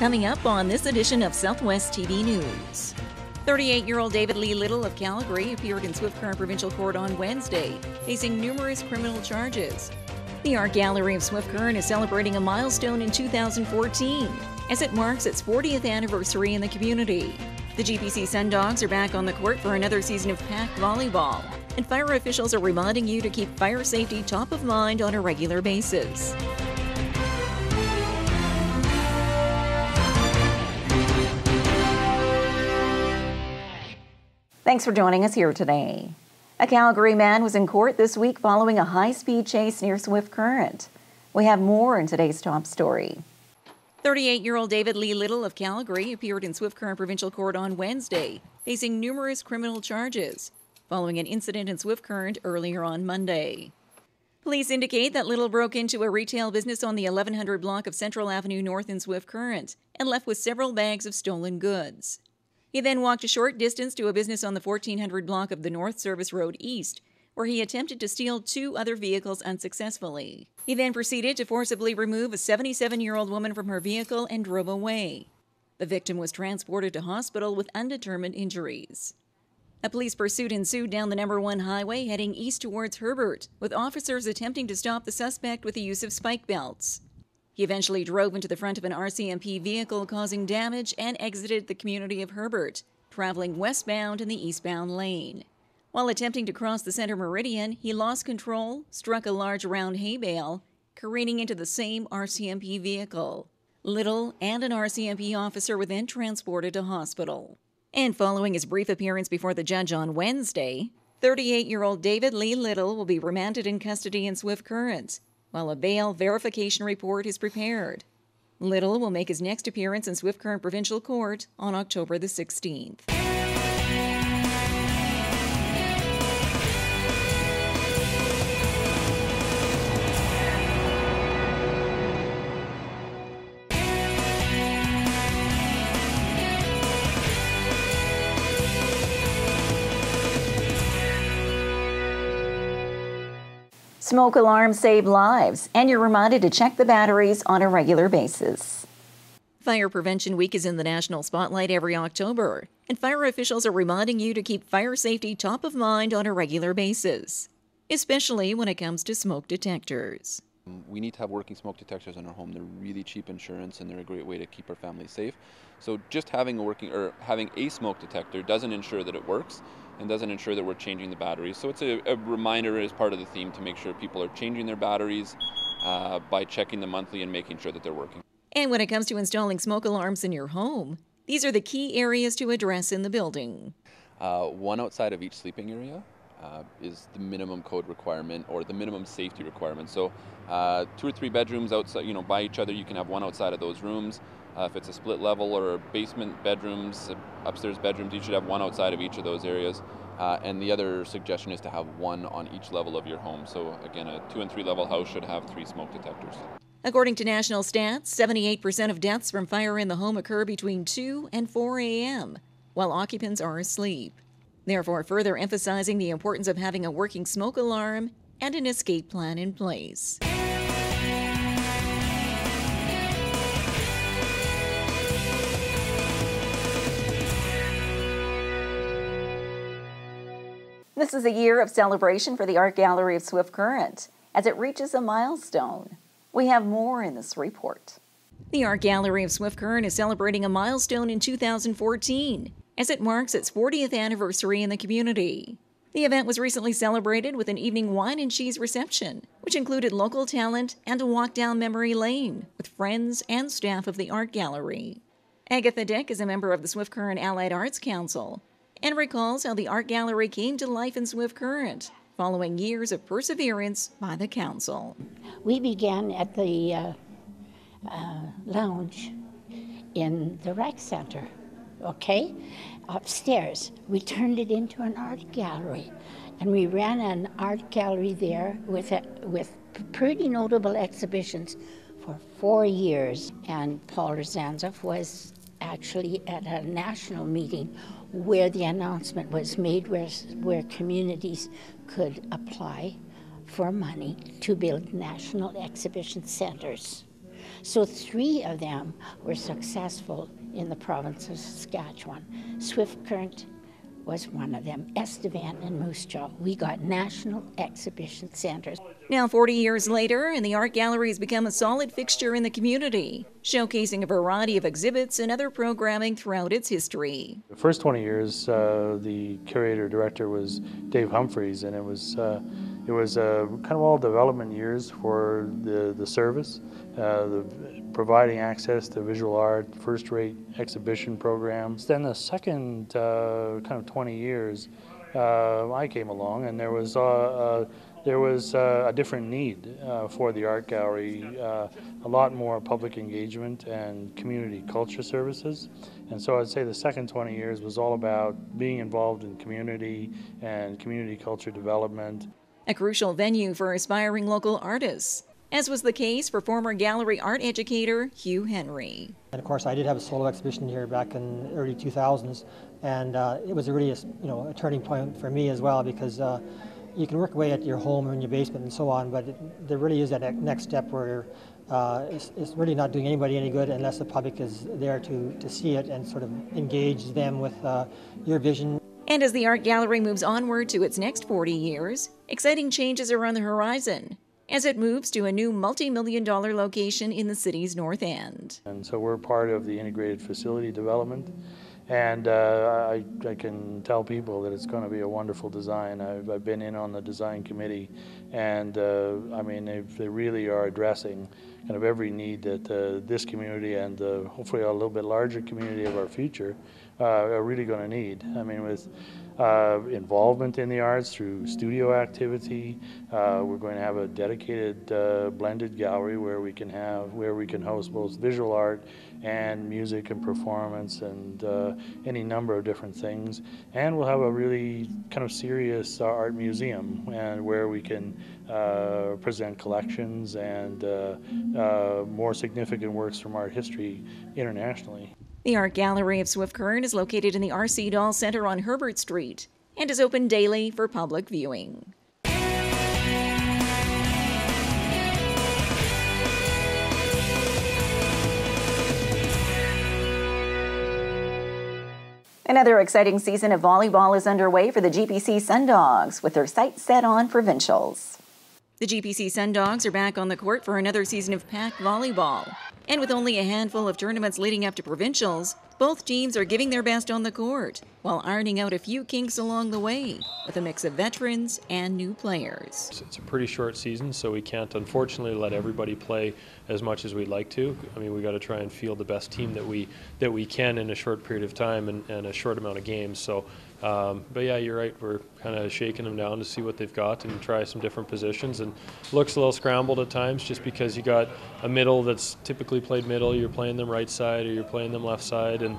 Coming up on this edition of Southwest TV News. 38-year-old David Lee Little of Calgary appeared in Swift Current Provincial Court on Wednesday, facing numerous criminal charges. The Art Gallery of Swift Current is celebrating a milestone in 2014 as it marks its 40th anniversary in the community. The GPC SunDogs are back on the court for another season of pack volleyball, and fire officials are reminding you to keep fire safety top of mind on a regular basis. Thanks for joining us here today. A Calgary man was in court this week following a high-speed chase near Swift Current. We have more in today's top story. 38-year-old David Lee Little of Calgary appeared in Swift Current Provincial Court on Wednesday, facing numerous criminal charges, following an incident in Swift Current earlier on Monday. Police indicate that Little broke into a retail business on the 1100 block of Central Avenue North in Swift Current and left with several bags of stolen goods. He then walked a short distance to a business on the 1400 block of the North Service Road East, where he attempted to steal two other vehicles unsuccessfully. He then proceeded to forcibly remove a 77-year-old woman from her vehicle and drove away. The victim was transported to hospital with undetermined injuries. A police pursuit ensued down the number 1 highway heading east towards Herbert, with officers attempting to stop the suspect with the use of spike belts. He eventually drove into the front of an RCMP vehicle, causing damage, and exited the community of Herbert, traveling westbound in the eastbound lane. While attempting to cross the center meridian, he lost control, struck a large round hay bale, careening into the same RCMP vehicle. Little and an RCMP officer were then transported to hospital. And following his brief appearance before the judge on Wednesday, 38-year-old David Lee Little will be remanded in custody in Swift Current, while a bail verification report is prepared. Little will make his next appearance in Swift Current Provincial Court on October the 16th. Smoke alarms save lives, and you're reminded to check the batteries on a regular basis. Fire Prevention Week is in the national spotlight every October, and fire officials are reminding you to keep fire safety top of mind on a regular basis, especially when it comes to smoke detectors. We need to have working smoke detectors in our home. They're really cheap insurance and they're a great way to keep our families safe. So just having a smoke detector doesn't ensure that it works and doesn't ensure that we're changing the batteries. So it's a reminder as part of the theme to make sure people are changing their batteries by checking them monthly and making sure that they're working. And when it comes to installing smoke alarms in your home, these are the key areas to address in the building. One outside of each sleeping area is the minimum code requirement or the minimum safety requirement. So 2 or 3 bedrooms outside, by each other, you can have one outside of those rooms. If it's a split level or basement bedrooms, upstairs bedrooms, you should have one outside of each of those areas. And the other suggestion is to have one on each level of your home. So again, a 2 and 3 level house should have 3 smoke detectors. According to national stats, 78% of deaths from fire in the home occur between 2 and 4 a.m., while occupants are asleep. Therefore, further emphasizing the importance of having a working smoke alarm and an escape plan in place. This is a year of celebration for the Art Gallery of Swift Current as it reaches a milestone. We have more in this report. The Art Gallery of Swift Current is celebrating a milestone in 2014 as it marks its 40th anniversary in the community. The event was recently celebrated with an evening wine and cheese reception, which included local talent and a walk down memory lane with friends and staff of the Art Gallery. Agatha Dick is a member of the Swift Current Allied Arts Council and recalls how the Art Gallery came to life in Swift Current following years of perseverance by the council. We began at the lounge in the rec center, okay? Upstairs. We turned it into an art gallery, and we ran an art gallery there with pretty notable exhibitions for 4 years. And Paul Rozanzov was actually at a national meeting where the announcement was made where communities could apply for money to build national exhibition centers. So 3 of them were successful in the province of Saskatchewan. Swift Current was one of them. Estevan and Moose Jaw. We got national exhibition centers. Now 40 years later, and the art gallery has become a solid fixture in the community, showcasing a variety of exhibits and other programming throughout its history. The first 20 years, the curator-director was Dave Humphreys, and it was kind of all development years for the service, providing access to visual art, first-rate exhibition programs. Then the second kind of 20 years, I came along, and there was a different need for the art gallery, a lot more public engagement and community culture services. And so I'd say the second 20 years was all about being involved in community and community culture development. A crucial venue for aspiring local artists, as was the case for former gallery art educator Hugh Henry. And of course, I did have a solo exhibition here back in the early 2000s, and it was really a turning point for me as well, because you can work away at your home or in your basement and so on, but there really is that next step where it's really not doing anybody any good unless the public is there to see it and sort of engage them with your vision. And as the art gallery moves onward to its next 40 years, exciting changes are on the horizon as it moves to a new multi-million-dollar location in the city's north end. And so we're part of the integrated facility development. And I can tell people that it's going to be a wonderful design. I've been in on the design committee, and I mean, they really are addressing kind of every need that this community and hopefully a little bit larger community of our future are really going to need. I mean, with involvement in the arts through studio activity, we're going to have a dedicated blended gallery where we can host both visual art and music and performance and any number of different things. And we'll have a really kind of serious art museum, and where we can present collections and more significant works from art history internationally. The Art Gallery of Swift Current is located in the R.C. Dahl Center on Herbert Street and is open daily for public viewing. Another exciting season of volleyball is underway for the GPC SunDogs, with their sights set on Provincials. The GPC SunDogs are back on the court for another season of packed volleyball. And with only a handful of tournaments leading up to Provincials, both teams are giving their best on the court, while ironing out a few kinks along the way, with a mix of veterans and new players. It's a pretty short season, so we can't, unfortunately, let everybody play as much as we'd like to. I mean, we got to try and field the best team that we can in a short period of time and a short amount of games. So, but yeah, you're right. We're kind of shaking them down to see what they've got and try some different positions. And looks a little scrambled at times, just because you got a middle that's typically played middle. You're playing them right side or you're playing them left side, and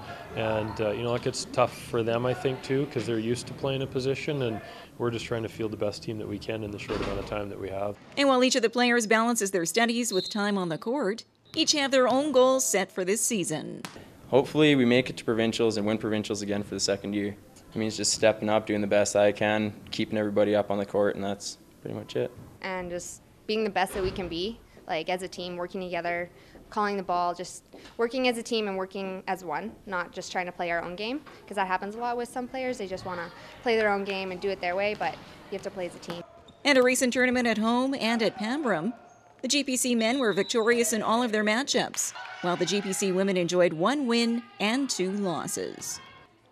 you know, it gets tough for them, I think, too, because they're used to playing a position, and we're just trying to field the best team that we can in the short amount of time that we have. And while each of the players balances their studies with time on the court, each have their own goals set for this season. Hopefully we make it to Provincials and win Provincials again for the second year. It means just stepping up, doing the best I can, keeping everybody up on the court, and that's pretty much it. And just being the best that we can be, like as a team, working together, calling the ball, just working as a team and working as one, not just trying to play our own game, because that happens a lot with some players. They just want to play their own game and do it their way, but you have to play as a team. And a recent tournament at home and at Pambram, the GPC men were victorious in all of their matchups, while the GPC women enjoyed 1 win and 2 losses.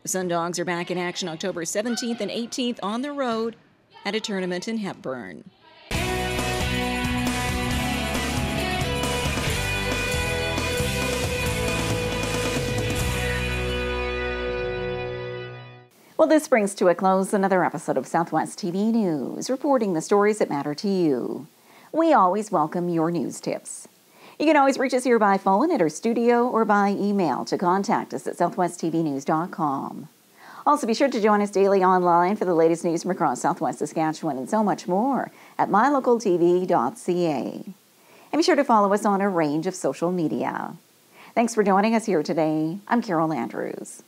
The SunDogs are back in action October 17th and 18th on the road at a tournament in Hepburn. Well, this brings to a close another episode of Southwest TV News, reporting the stories that matter to you. We always welcome your news tips. You can always reach us here by phone at our studio or by email to contact us at southwesttvnews.com. Also, be sure to join us daily online for the latest news from across Southwest Saskatchewan and so much more at MyLocalTV.ca. And be sure to follow us on a range of social media. Thanks for joining us here today. I'm Carol Andrews.